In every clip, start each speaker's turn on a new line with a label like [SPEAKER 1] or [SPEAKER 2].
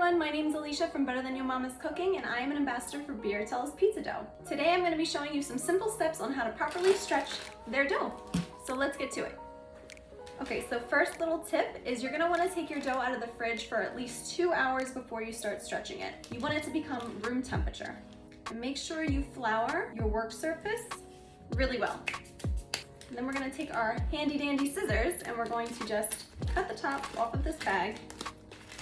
[SPEAKER 1] everyone, my name is Alicia from Better Than Your Mama's Cooking, and I am an ambassador for Birritella's pizza dough. Today I'm going to be showing you some simple steps on how to properly stretch their dough. So let's get to it. Okay, so first little tip is you're going to want to take your dough out of the fridge for at least 2 hours before you start stretching it. You want it to become room temperature. And make sure you flour your work surface really well. And then we're going to take our handy dandy scissors and we're going to just cut the top off of this bag.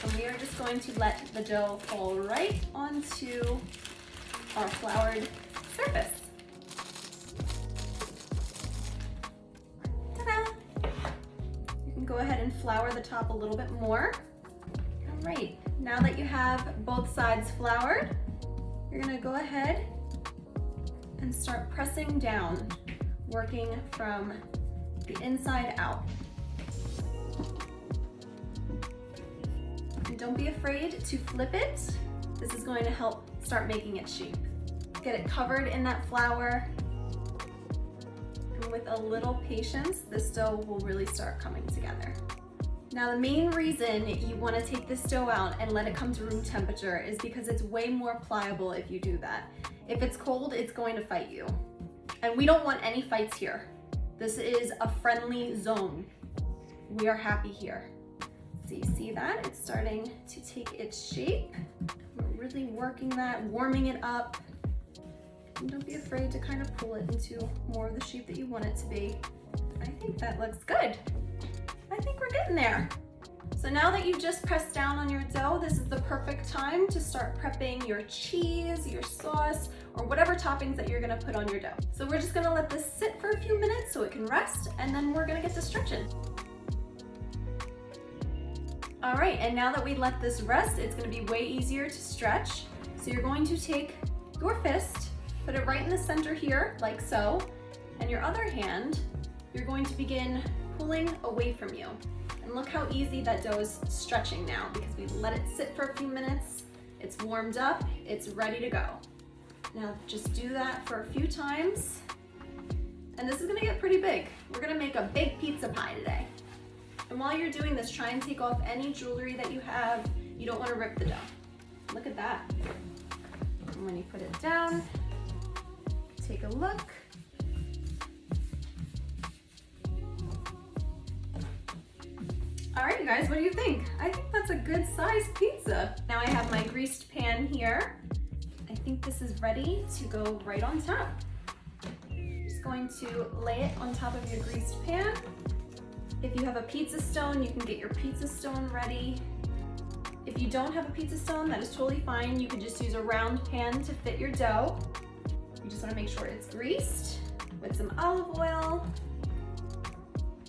[SPEAKER 1] And we are just going to let the dough fall right onto our floured surface. Ta-da! You can go ahead and flour the top a little bit more. All right, now that you have both sides floured, you're gonna go ahead and start pressing down, working from the inside out. And don't be afraid to flip it. This is going to help start making its shape. Get it covered in that flour. And with a little patience, this dough will really start coming together. Now the main reason you want to take this dough out and let it come to room temperature is because it's way more pliable if you do that. If it's cold, it's going to fight you. And we don't want any fights here. This is a friendly zone. We are happy here. So you see that? It's starting to take its shape. We're really working that, warming it up. And don't be afraid to kind of pull it into more of the shape that you want it to be. I think that looks good. I think we're getting there. So now that you've just pressed down on your dough, this is the perfect time to start prepping your cheese, your sauce, or whatever toppings that you're gonna put on your dough. So we're just gonna let this sit for a few minutes so it can rest, and then we're gonna get to stretching. All right, and now that we let this rest, it's gonna be way easier to stretch. So you're going to take your fist, put it right in the center here, like so, and your other hand, you're going to begin pulling away from you. And look how easy that dough is stretching now because we let it sit for a few minutes, it's warmed up, it's ready to go. Now just do that for a few times, and this is gonna get pretty big. We're gonna make a big pizza pie today. And while you're doing this, try and take off any jewelry that you have. You don't want to rip the dough. Look at that. And when you put it down, take a look. All right, you guys, what do you think? I think that's a good sized pizza. Now I have my greased pan here. I think this is ready to go right on top. Just going to lay it on top of your greased pan. If you have a pizza stone, you can get your pizza stone ready. If you don't have a pizza stone, that is totally fine. You could just use a round pan to fit your dough. You just want to make sure it's greased with some olive oil.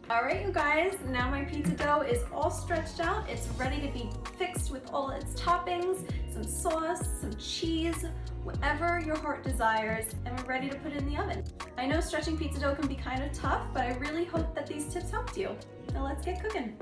[SPEAKER 1] All right, you guys, now my pizza dough is all stretched out. It's ready to be fixed with all its toppings, some sauce, some cheese, whatever your heart desires, and we're ready to put it in the oven. I know stretching pizza dough can be kind of tough, but I really hope that these tips helped you. Now let's get cooking.